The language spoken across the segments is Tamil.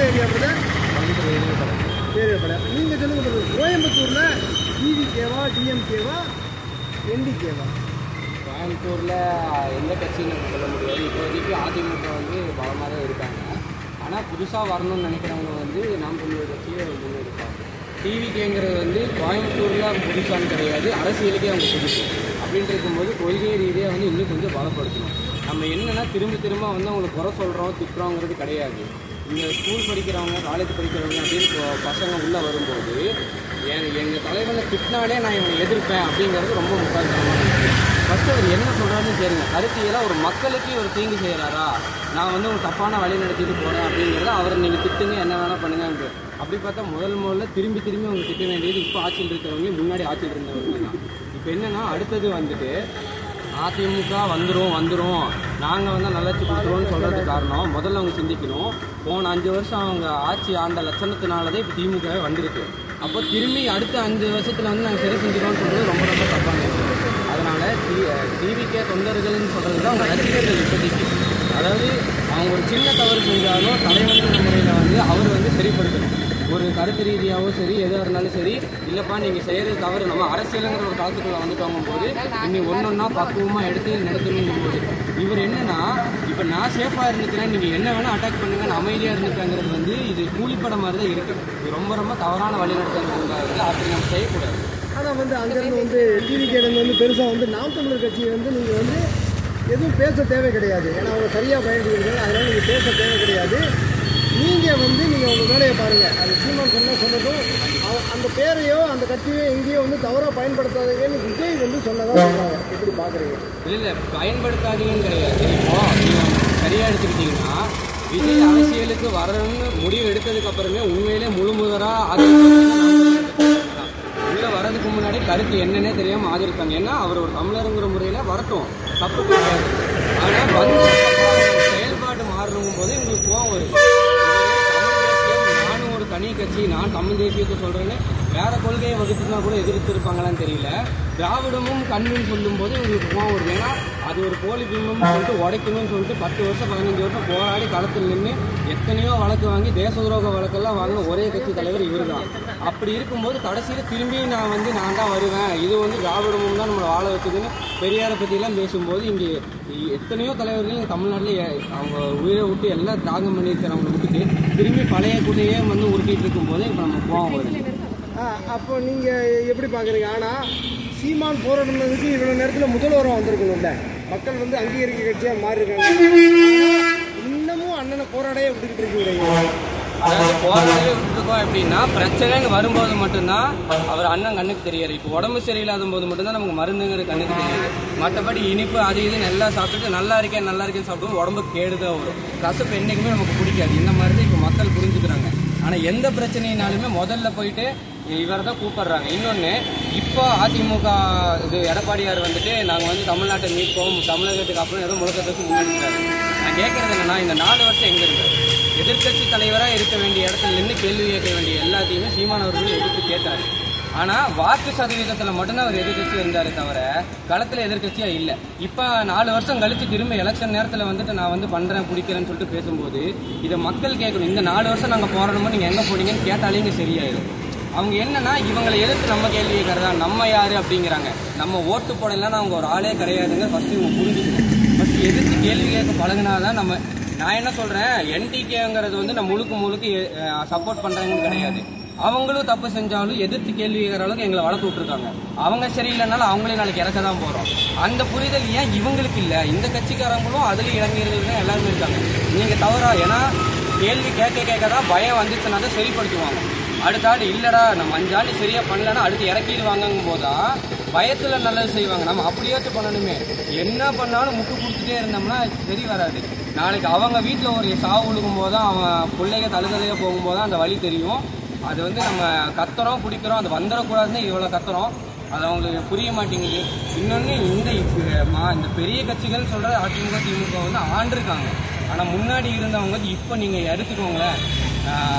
Area brother? பேரியப்படம். நீங்கள் சொல்லுங்கள் பிரதர், கோயம்புத்தூரில் டிவிகேவா டிஎம்கேவா என்டிகேவா? கோயம்புத்தூரில் எந்த கட்சின்னு சொல்ல முடியாது. இப்போதைக்கு அதிமுக வந்து பலமாக தான் இருக்காங்க. ஆனால் புதுசாக வரணும்னு நினைக்கிறவங்க வந்து நாம் தமிழர் கட்சியை முன்னெடுப்பாங்க. டிவிகேங்கிறது வந்து கோயம்புத்தூரில் புதுசான்னு கிடையாது, அரசியலுக்கே அவங்க புதுசு. அப்படின்ட்டு இருக்கும்போது கொள்கை ரீதியாக வந்து இன்னும் கொஞ்சம் பலப்படுத்தணும். நம்ம என்னென்னா திரும்ப வந்து அவங்களுக்கு குறை சொல்கிறோம் திட்டுறோங்கிறது கிடையாது. இங்கே ஸ்கூல் படிக்கிறவங்க காலேஜ் படிக்கிறவங்க அப்படின்னு பசங்க உள்ளே வரும்போது எங்கள் தலைவனை திட்டினாலே நான் இவனை எதிர்ப்பேன் அப்படிங்கிறது ரொம்ப முக்கியமான விஷயம். ஃபஸ்ட்டு அவர் என்ன சொல்கிறாருன்னு தெரியுங்க. கருத்தியெல்லாம் ஒரு மக்களுக்கு ஒரு தீங்கு செய்கிறாரா, நான் வந்து ஒரு தப்பான வழி நடத்திட்டு போகிறேன் அப்படிங்கிறத அவரை நீங்கள் திட்டுங்க என்ன வேணால் பண்ணுங்க. அப்படி பார்த்தா முதல்ல திரும்பி அவங்க திட்ட வேண்டியது இப்போ ஆட்சியில் இருக்கிறவங்க, முன்னாடி ஆட்சியில் இருந்தவங்க தான். இப்போ என்னென்னா அடுத்தது வந்துட்டு அதிமுக வந்துடும் நாங்கள் வந்து நல்லாட்சி கொடுத்துருவோன்னு சொல்கிறதுக்கு காரணம் முதல்ல அவங்க சிந்திக்கணும். போன 5 வருஷம் அவங்க ஆட்சி ஆண்ட லட்சணத்தினாலதான் இப்போ திமுகவே வந்திருக்கு. அப்போ திரும்பி அடுத்த 5 வருஷத்தில் வந்து நாங்கள் சரி செஞ்சுருவோம்னு சொல்கிறது ரொம்ப ரொம்ப தப்பான விஷயம். அதனால் டிவிகே தொண்டர்கள்னு சொல்கிறது தான் அவங்க ரசிகர்கள் இப்போதைக்கு. அதாவது அவங்க ஒரு சின்ன தவறு செஞ்சாலும் தலைவன்ற முறையில் வந்து அவர் வந்து சரிப்படுத்தணும். ஒரு கருத்து ரீதியாகவும் சரி எதாக இருந்தாலும் சரி, இல்லைப்பா நீங்கள் செய்கிறது தவறு, நம்ம அரசியலுங்கிற ஒரு காலத்துக்குள்ளே வந்துட்டோங்கும் போது இன்னும் ஒன்றா பக்குவமாக எடுத்து நடத்தணுங்கும் போது இவர் என்னன்னா இப்போ நான் சேஃபாக இருந்துக்கிறேன், நீங்கள் என்ன வேணால் அட்டாக் பண்ணுங்க, நான் அமைதியாக இருந்துக்கிறேங்கிறது வந்து இது கூலிப்படம் மாதிரி தான் இருக்குது. இது ரொம்ப ரொம்ப தவறான வழிநடத்தல். அப்படி நம்ம செய்யக்கூடாது. ஆனால் வந்து அங்கேருந்து வந்து டிவிகேலேருந்து வந்து பெருசாக வந்து நாம் தமிழர் கட்சியை வந்து நீங்கள் வந்து எதுவும் பேச தேவை கிடையாது. ஏன்னா அவங்க சரியாக பயன்படுத்துகிறாங்க, அதனால் நீங்கள் பேச தேவை கிடையாது. நீங்கள் வந்து நீங்கள் உங்கள் வேலையை பாருங்கள். அது சீமான் சொன்னதும் அந்த பேரையோ அந்த கட்சியோ எங்கேயோ வந்து தவறாக பயன்படுத்தாதீங்கன்னு விஜய் வந்து சொன்னதாக சொல்கிறாங்க. எப்படி பார்க்குறீங்க? இல்லை பயன்படுத்தாதீங்கன்னு கிடையாது. இப்போ நீங்கள் சரியாக எடுத்துக்கிட்டிங்கன்னா விஜய் அரசியலுக்கு வரணும்னு முடிவு எடுத்ததுக்கு அப்புறமே உண்மையிலே முழுமுதராக உள்ளே வரதுக்கு முன்னாடி கருத்து என்னன்னே தெரியாமல் ஆதரிப்பாங்க. ஏன்னா அவர் ஒரு தமிழருங்கிற முறையில் வரட்டும், தப்பு கிடையாது. ஆனால் வந்து செயல்பாடு மாறணுங்கும் போது எங்களுக்கு கோவம் வரும். நானும் ஒரு தனி கட்சி, நான் தமிழ் தேசியத்தை சொல்கிறேன்னு வேற கொள்கையை வகுத்துனா கூட எதிர்த்து இருப்பாங்களான்னு தெரியல. திராவிடமும் கண்ணுன்னு சொல்லும்போது எங்களுக்கு கோவம் வரும். ஏன்னா அது ஒரு போலி பிம்பம்னு சொல்லிட்டு உடைக்கணும்னு சொல்லிட்டு 10 வருஷம் 15 வருஷம் போராடி களத்தில் நின்று எத்தனையோ வழக்கு வாங்கி தேச துரோக வழக்கெல்லாம் வாங்கின ஒரே கட்சி தலைவர் இவர் தான். அப்படி இருக்கும்போது கடைசியில் திரும்பி நான் தான் வருவேன், இது வந்து திராவிடமும் தான் நம்மளை வாழ வச்சதுன்னு பெரியாரை பற்றியெல்லாம் பேசும்போது இங்கே எத்தனையோ தலைவர்கள் தமிழ்நாட்டில் அவங்க உயிரை விட்டு எல்லாம் தியாகம் பண்ணியிருக்கிறவங்களை விட்டுட்டு திரும்பி பழைய கூட்டையே வந்து உருட்டிகிட்டு இருக்கும்போது இப்போ நம்ம கோவம் வருது. அப்போ நீங்கள் எப்படி பார்க்குறீங்க? ஆனால் சீமான் போராடுனதுக்கு இவ்வளோ நேரத்தில் முதல்வராக வந்திருக்கணும்ல, மக்கள் வந்து அங்கீகரிக்க கட்சியாக மாறிருக்காங்க. இன்னமும் அண்ணனை போராடையே விட்டுக்கிட்டு இருக்கீங்க. அதாவது போராடவே விட்டுருக்கோம் எப்படின்னா பிரச்சனைங்க வரும்போது மட்டும்தான் அவர் அண்ணன் கண்ணுக்கு தெரியாது. இப்போ உடம்பு சரியில்லாத போது மட்டும்தான் நமக்கு மருந்துங்கிற கண்ணுக்கு தெரியுது. மற்றபடி இனிப்பு அது இதுன்னு எல்லாம் சாப்பிட்டுட்டு நல்லா இருக்கேன்னு சாப்பிட்டு உடம்புக்கு கேடுதான் வரும். கசப்பு என்றைக்குமே நமக்கு பிடிக்காது. இந்த மாதிரி தான் இப்போ மக்கள் புரிஞ்சுக்கிறாங்க. ஆனால் எந்த பிரச்சனைனாலுமே முதல்ல போயிட்டு இவரை தான் கூப்பிடுறாங்க. இன்னொன்று இப்போ அதிமுக இது எடப்பாடியார் வந்துட்டு நாங்கள் வந்து தமிழ்நாட்டை மீட்போம், தமிழகத்துக்கு அப்புறம் ஏதோ முழுக்கத்துக்கு முன்னெடுக்கிறாரு. நான் கேட்கறது என்னன்னா, இந்த 4 வருஷம் எங்கே இருந்தார்? எதிர்கட்சி தலைவராக இருக்க வேண்டிய இடத்துல நின்று கேள்வி கேட்க வேண்டிய எல்லாத்தையுமே சீமான் அவர்கள் எதிர்த்து கேட்டார். ஆனால் வாக்கு சதவீதத்தில் மட்டும்தான் அவர் எதிர்கட்சி இருந்தாரே தவிர களத்தில் எதிர்கட்சியாக இல்லை. இப்போ 4 வருஷம் கழித்து திரும்ப எலெக்ஷன் நேரத்தில் வந்துட்டு நான் வந்து பண்ணுறேன் பிடிக்கிறேன்னு சொல்லிட்டு பேசும்போது இதை மக்கள் கேட்கணும். இந்த 4 வருஷம் நாங்கள் போராடும்போது நீங்கள் எங்கே போனீங்கன்னு கேட்டாலே இங்கே சரியாயிடும். அவங்க என்னன்னா இவங்களை எதிர்த்து நம்ம கேள்வி கேட்கறதா, நம்ம யாரு அப்படிங்கிறாங்க. நம்ம ஓட்டு போடலாம் அவங்க ஒரு ஆளே கிடையாதுங்க. ஃபர்ஸ்ட் இவங்க புரிஞ்சுக்கணும். ஃபர்ஸ்ட் எதிர்த்து கேள்வி கேட்க பழகினாதான் நம்ம. நான் என்ன சொல்றேன், என்டிகேங்கிறது வந்து நான் முழுக்க சப்போர்ட் பண்றாங்கன்னு கிடையாது. அவங்களும் தப்பு செஞ்சாலும் எதிர்த்து கேள்வி கேட்கற அளவுக்கு எங்களை வளர்த்து விட்டுருக்காங்க. அவங்க சரியில்லைனாலும் அவங்களே நாளைக்கு இறக்க தான் போறோம். அந்த புரிதல் ஏன் இவங்களுக்கு இல்லை? இந்த கட்சிக்காரங்களும் அதுல இளைஞர்கள் தான் எல்லாருமே இருக்காங்க. நீங்க தவறா, ஏன்னா கேள்வி கேட்க தான் பயம் வந்துச்சுன்னா தான் சரிப்படுத்துவாங்க. அடுத்த ஆள் இல்லடா நம்ம 5 ஆண்டு சரியா பண்ணலன்னா அடுத்து இறக்கிடுவாங்கும் போதான் பயத்துல நல்லது செய்வாங்க. நம்ம அப்படியாச்சும் பண்ணணுமே. என்ன பண்ணாலும் முட்டு கொடுத்துட்டே இருந்தோம்னா சரி வராது. நாளைக்கு அவங்க வீட்டில் ஒரு சாவு விழுகும் போதுதான் அவன் பிள்ளைங்க தழுதலையாக போகும்போது அந்த வழி தெரியும். அது வந்து நம்ம கத்துறோம் பிடிக்கிறோம், அது வந்துடக்கூடாதுன்னு இவ்வளோ கத்துறோம், அது அவங்களுக்கு புரிய மாட்டேங்குது. இன்னொன்று இந்த பெரிய கட்சிகள் சொல்கிற அதிமுக திமுக வந்து ஆண்டிருக்காங்க. ஆனால் முன்னாடி இருந்தவங்க இப்போ நீங்கள் எடுத்துக்கோங்களேன்,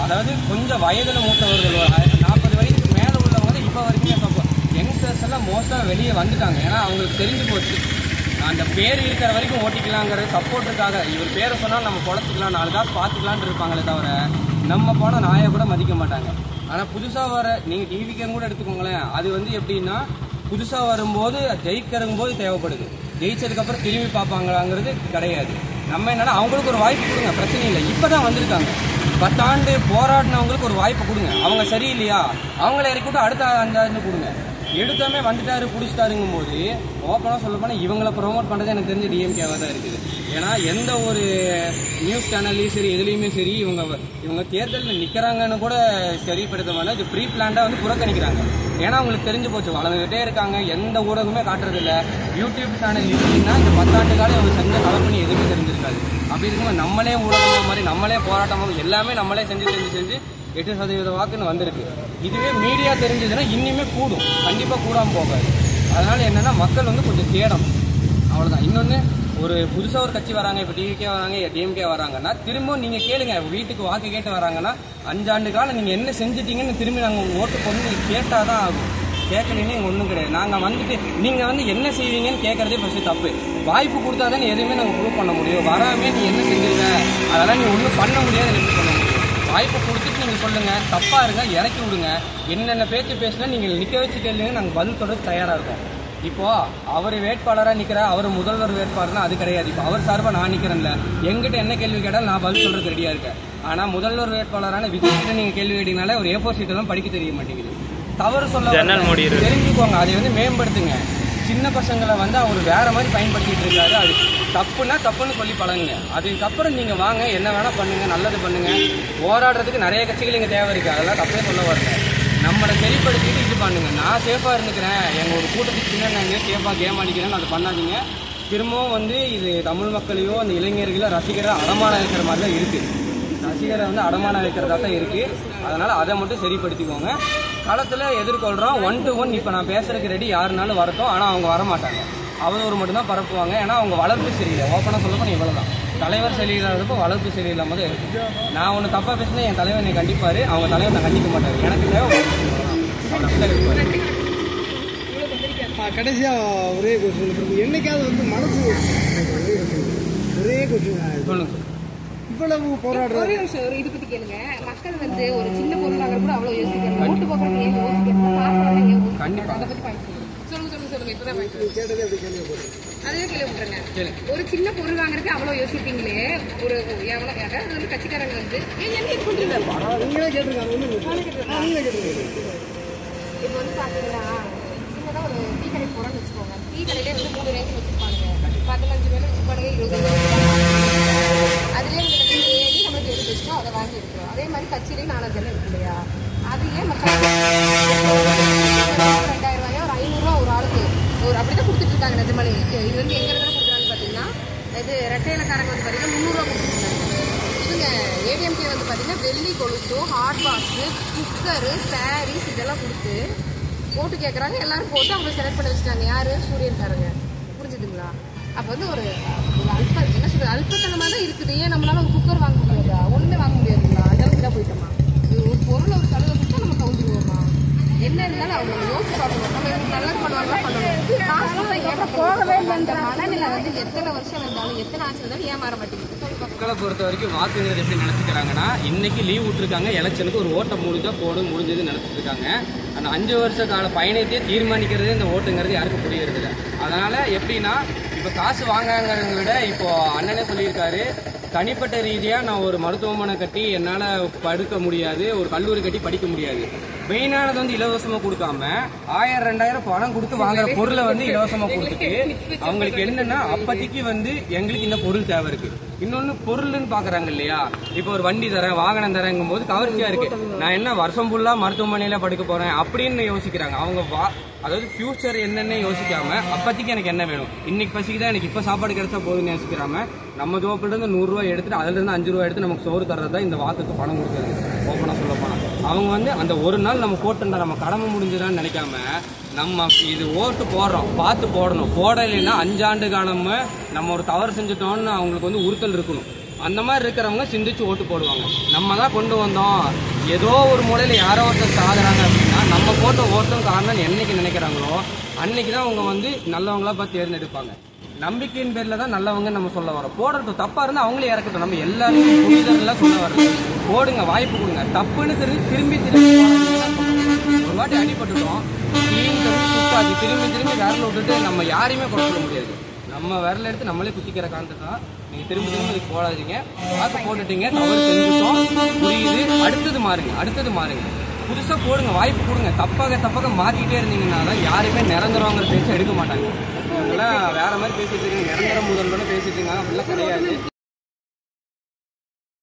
அதாவது கொஞ்சம் வயதில் மூத்தவர்கள் 40 வயதுக்கு மேலே உள்ளவங்க தான் இப்போ வரைக்கும் யங்ஸ்டர்ஸ் எல்லாம் மோஸ்ட்டாக வெளியே வந்துட்டாங்க. ஏன்னா அவங்களுக்கு தெரிஞ்சு போச்சு அந்த பேர் இருக்கிற வரைக்கும் ஓட்டிக்கலாங்கிற சப்போர்ட்டுக்காக இவர் பேரை சொன்னால் நம்ம குழச்சிக்கலாம் 4 காசு பார்த்துக்கலான்னு இருப்பாங்களே தவிர நம்ம போனால் நாயை கூட மதிக்க மாட்டாங்க. ஆனால் புதுசாக வர நீங்கள் டிவிக்கு கூட எடுத்துக்கோங்களேன், அது வந்து எப்படின்னா புதுசாக வரும்போது ஜெயிக்கிறங்கும்போது தேவைப்படுது, ஜெயிச்சதுக்கப்புறம் திரும்பி பார்ப்பாங்களாங்கிறது கிடையாது. நம்ம என்னன்னா அவங்களுக்கு ஒரு வாய்ப்பு கொடுங்க, பிரச்சனை இல்லை. இப்போ தான் வந்திருக்காங்க, 10 ஆண்டு போராடினவங்களுக்கு ஒரு வாய்ப்பு கொடுங்க. அவங்க சரியில்லையா அவங்கள இறக்கிவிட்டு அடுத்த 5 ஆண்டு கொடுங்க. எடுத்தாமே வந்துட்டாரு பிடிச்சிட்டாருங்கும் போது ஓப்பனாக சொல்ல போனால் இவங்களை ப்ரொமோட் பண்ணுறது எனக்கு தெரிஞ்ச டிஎம்கேவாக தான் இருக்குது. ஏன்னா எந்த ஒரு நியூஸ் சேனல்லையும் சரி எதுலேயுமே சரி இவங்க தேர்தலில் நிற்கிறாங்கன்னு கூட சரிப்படுத்த மாட்டா, இது ப்ரீ பிளான்டாக வந்து புறக்கணிக்கிறாங்க. ஏன்னா அவங்களுக்கு தெரிஞ்சு போச்சு, வளர்ந்துகிட்டே இருக்காங்க, எந்த ஊடகமே காட்டுறதில்ல. யூடியூப் சேனல் இல்லைன்னா இந்த 10 ஆண்டு காலம் அவங்க செஞ்ச கலப்பணி எதுவுமே தெரிஞ்சிருக்காது. அப்படி இருக்கும்போது நம்மளே ஊடகமாக மாதிரி நம்மளே போராட்டமாக எல்லாமே நம்மளே செஞ்சு 8% வாக்குன்னு வந்திருக்கு. இதுவே மீடியா தெரிஞ்சதுன்னா இன்னுமே கூடும், கண்டிப்பாக கூடாமல் போகாது. அதனால் என்னென்னா மக்கள் வந்து கொஞ்சம் தேடணும், அவ்வளோதான். இன்னொன்று, ஒரு புதுசாக ஒரு கட்சி வராங்க, இப்போ டிவிகே வராங்க, டிஎம்கே வராங்கன்னா திரும்பவும் நீங்கள் கேளுங்க, வீட்டுக்கு வாக்கு கேட்டு வராங்கன்னா 5 ஆண்டு காலம் நீங்கள் என்ன செஞ்சுட்டீங்கன்னு திரும்பி நாங்கள் ஓட்டு போட்டு நீங்கள் கேட்டால் தான் ஆகும். கேட்கலன்னு எங்கள் ஒன்றும் கிடையாது. நாங்கள் வந்துட்டு நீங்கள் வந்து என்ன செய்வீங்கன்னு கேட்குறதே ஃபஸ்ட்டு தப்பு. வாய்ப்பு கொடுத்தா தான் எதுவுமே நாங்கள் ப்ரூவ் பண்ண முடியும். வராமே நீ என்ன செஞ்சிருக்க அதெல்லாம் நீ ஒன்றும் பண்ண முடியாது, எப்படி பண்ண முடியும்? வாய்ப்பு கொடுத்துட்டு நீங்கள் சொல்லுங்கள், தப்பாக இருங்க இறக்கி விடுங்க, என்னென்ன பேச்சு பேசினா நீங்கள் நிற்க வச்சு கேளுங்க, நாங்கள் பதில் சொல்கிறது தயாராக இருக்கோம். இப்போது அவர் வேட்பாளராக நிற்கிறா, அவர் முதல்வர் வேட்பாளர்னா அது கிடையாது. இப்போ அவர் சார்பாக நான் நிற்கிறேன்ல, எங்கிட்ட என்ன கேள்வி கேட்டாலும் நான் பதில் சொல்கிறது ரெடியாக இருக்கேன். ஆனால் முதல்வர் வேட்பாளரான விஜய்கிட்ட நீங்கள் கேள்வி கேட்டீங்கனாலே ஒரு A4 சீட்டெல்லாம் படிக்க தெரிய மாட்டேங்குது. தவறு சொல்ல தெரிஞ்சுக்கோங்க, அதை வந்து மேம்படுத்துங்க. சின்ன பசங்களை வந்து அவர் வேற மாதிரி பயன்படுத்திட்டு இருக்காரு, அது தப்புன்னா தப்புன்னு சொல்லி பழகுங்க. அதுக்கப்புறம் நீங்கள் வாங்க, என்ன வேணால் பண்ணுங்கள், நல்லது பண்ணுங்கள். போராடுறதுக்கு நிறைய கட்சிகள் இங்கே தேவை இருக்குது, அதெல்லாம் தப்பே சொல்ல வரல. நம்மளை சரிப்படுத்திட்டு இது பண்ணுங்க. நான் சேஃபாக இருந்துக்கிறேன், எங்கள் ஒரு கூட்டத்துக்கு பின்னாடி நான் எங்கேயோ சேஃபாக கேம் அடிக்கிறேன்னு அதை பண்ணாதீங்க. திரும்பவும் வந்து இது தமிழ் மக்களையோ அந்த இளைஞர்களோ ரசிகரை அடமானம் வைக்கிற மாதிரி தான் இருக்குது. ரசிகரை வந்து அடமானம் வைக்கிறதா தான் இருக்குது. அதனால் அதை மட்டும் சரிப்படுத்திக்கோங்க. களத்தில் எதிர்கொள்கிறோம் 1 to 1. இப்போ நான் பேசுறதுக்கு ரெடி, யாருனாலும் வரட்டும். ஆனால் அவங்க வரமாட்டாங்க, அவதூறு மட்டும்தான் பரப்புவாங்க. ஏன்னா அவங்க வளர்ப்பு சரியில்லை. ஓப்பனாக சொல்லப்போ இவ்வளோ தான், தலைவர் சரியில்லாதப்போ வளர்ப்பு சரியில்லாம தான் இருக்கு. நான் ஒன்று தப்பாக பேசினா என் தலைவர் என்னை கண்டிப்பார், அவங்க தலைவர் நான் கண்டிக்க மாட்டார். எனக்கு தேவை கடைசியாக ஒரே கொஸ்டின், என்னைக்காவது வந்து மனசு ஒரே கொஸ்டின் சொல்லுங்க. இவ்வளவு போராடுறோம், ஒரே விஷயம், ஒரு இது பத்தி கேளுங்க. மக்கள் வந்து ஒரு சின்ன பொருள் வாங்குறது கூட அவ்வளவு யோசிக்கிறாங்க, ஓட்டு போடுறது ஏன் யோசிக்கிறாங்க? கண்டிப்பா அதை பத்தி சொல்லுங்க. இப்பதான் கேட்டதே அப்படி கேள்விப்படுறேன், அதே கேள்விப்படுறேங்க. ஒரு சின்ன பொருள் வாங்குறதுக்கு அவ்வளவு யோசிப்பீங்களே, ஒரு யாராவது வந்து கட்சிக்காரங்க வந்து நீங்களே கேட்டிருக்காங்க. இப்போ வந்து பாத்தீங்கன்னா சின்னதா ஒரு டீ கடைக்கு போறோம்னு வச்சுக்கோங்க. டீ கடையிலே வந்து 3 ரேஞ்ச் வச்சிருப்பாங்க, 15 பேர் வச்சுப்பாங்க, 20 அதுலேயே ஏறி நம்மளுக்கு எடுத்து வச்சுட்டோம், அதை வாங்கி இருக்கிறோம். அதே மாதிரி கட்சியிலேயும் 4 ஜனம் இருக்கு இல்லையா? அது ஏன் மக்கள் 2000 ரூபாயோ ஒரு 500 ரூபா ஒரு ஆளுக்கு ஒரு அப்படிதான் கொடுத்துட்டு இருக்காங்க. நிஜமாலே இது வந்து எங்க இருந்தாலும் கொடுக்குறாங்கன்னு பார்த்தீங்கன்னா, இது ரெட்டையிலக்காரங்க வந்து பார்த்தீங்கன்னா 300 ரூபா கொடுத்துருக்காங்க. இவங்க ஏடிஎம்கே வந்து பார்த்தீங்கன்னா வெள்ளி கொலுசு, ஹாட் பாக்ஸு, குக்கரு, சாரீஸ் இதெல்லாம் கொடுத்து ஓட்டு கேட்குறாங்க. எல்லாரும் போட்டு அவங்க செலக்ட் பண்ணி வச்சுட்டாங்க. யாரு? சூரியன்காரங்க. புரிஞ்சுதுங்களா? அப்போ வந்து ஒரு என்ன சொல்றது, அல்பத்தனமாக தான் இருக்குது. ஏன் நம்மளால ஒரு குக்கர் வாங்க முடியாதா? ஒன்றுமே வாங்க முடியாதுங்களா? அதெல்லாம் இதாக போயிட்டோமா? ஒரு பொருளை ஒரு செலவு கொடுத்தா நம்ம கவுந்துருவோமா? என்ன இருந்தாலும் அவங்க யோசிச்சு பார்க்கணும். நம்ம இவங்க நல்லது பண்ணுவாங்களா பண்ணணும். காசு போகவே இல்லைன்ற மனநிலை வந்து எத்தனை வருஷம் வந்தாலும் எத்தனை ஆட்சி வந்தாலும் ஏமாற மாட்டேங்குது. மக்களை பொறுத்த வரைக்கும் வாக்குங்கிறது எப்படி நினைச்சுக்கிறாங்கன்னா, இன்னைக்கு லீவ் விட்டுருக்காங்க, எலெக்ஷனுக்கு ஒரு ஓட்டை முடிஞ்சா முடிஞ்சது நினைச்சிட்டு இருக்காங்க. அந்த 5 வருஷ கால பயணத்தையே தீர்மானிக்கிறது இந்த ஓட்டுங்கிறது யாருக்கும் புரியுறது இல்லை. அதனால எப்படின்னா, இப்போ காசு வாங்காங்கிறத விட இப்போ அண்ணனே சொல்லியிருக்காரு, தனிப்பட்ட ரீதியாக நான் ஒரு மருத்துவமனை கட்டி என்னால் படுக்க முடியாது, ஒரு கல்லூரி கட்டி படிக்க முடியாது. மெயினானது வந்து இலவசமாக கொடுக்காம 1000-2000 பணம் கொடுத்து வாங்குற பொருளை வந்து இலவசமாக கொடுத்துட்டு அவங்களுக்கு என்னன்னா அப்போதைக்கு வந்து எங்களுக்கு இந்த பொருள் தேவை இருக்கு. இன்னொன்று பொருள்னு பார்க்குறாங்க இல்லையா? இப்போ ஒரு வண்டி தரேன், வாகனம் தரேங்கும் போது கவர்ச்சியாக இருக்கு. நான் என்ன வருஷம் ஃபுல்லாக மருத்துவமனையில் படுக்க போகிறேன் அப்படின்னு யோசிக்கிறாங்க. அவங்க அதாவது ஃபியூச்சர் என்னென்ன யோசிக்காம அப்போதைக்கு எனக்கு என்ன வேணும், இன்னைக்கு பசிக்கு தான் எனக்கு இப்போ சாப்பாடு கிடைச்சா போதுன்னு யோசிக்கிறாம நம்ம ஜோப்பிலேருந்து 100 ரூபா எடுத்துட்டு அதுலேருந்து 5 ரூபா எடுத்து நமக்கு சோறு தர்றது தான் இந்த வாக்குக்கு பணம் கொடுக்குறது. ஓப்பனாக சொல்ல போனால் அவங்க வந்து அந்த ஒரு நாள் நம்ம போட்டுருந்தா நம்ம கடமை முடிஞ்சுதான்னு நினைக்காம, நம்ம இது ஓட்டு போடுறோம் பார்த்து போடணும், போடலைன்னா 5 ஆண்டு காலமே நம்ம ஒரு தவறு செஞ்சுட்டோம்னு அவங்களுக்கு வந்து உறுத்தல் இருக்கணும். அந்த மாதிரி இருக்கிறவங்க சிந்திச்சு ஓட்டு போடுவாங்க. நம்ம தான் கொண்டு வந்தோம், ஏதோ ஒரு மூலையில யாரோ ஒருத்தர் சாகுறாங்க அப்படின்னா நம்ம போட்ட ஓட்டம் காரணம் என்னைக்கு நினைக்கிறாங்களோ அன்னைக்கு தான் அவங்க வந்து நல்லவங்களா பார்த்து தேர்ந்தெடுப்பாங்க. நம்பிக்கையின் பேர்ல தான் நல்லவங்க நம்ம சொல்ல வரோம். போடட்டும், தப்பா இருந்தா அவங்களே இறக்கட்டும். நம்ம எல்லாருமே புரிதல்லாம் சொல்ல வரோம். போடுங்க, வாய்ப்பு கொடுங்க. தப்புன்னு திரும்பி ஒரு வாட்டி அடிபட்டுட்டோம், சுத்தாது. திரும்பி விரல விட்டுட்டு நம்ம யாரையுமே குறை சொல்ல முடியாது. நம்ம விரல எடுத்து நம்மளே குத்திக்கிற காரணத்தை தான் நீங்க திரும்ப இதுக்கு போடாதீங்க. பார்த்து போட்டுட்டீங்க, தவறு செஞ்சுட்டோம், புரியுது, அடுத்தது மாறுங்க. புதுசா போடுங்க, வாய்ப்பு கொடுங்க. தப்பாக மாத்திக்கிட்டே இருந்தீங்கன்னா தான் யாருமே நிரந்தரங்கிற பேச்சை எடுக்க மாட்டாங்க. இவங்கெல்லாம் வேற மாதிரி பேசிட்டு இருக்காங்க, நிரந்தர முதல்வன்னு பேசிட்டு இருக்காங்க. அப்படிலாம் கிடையாது.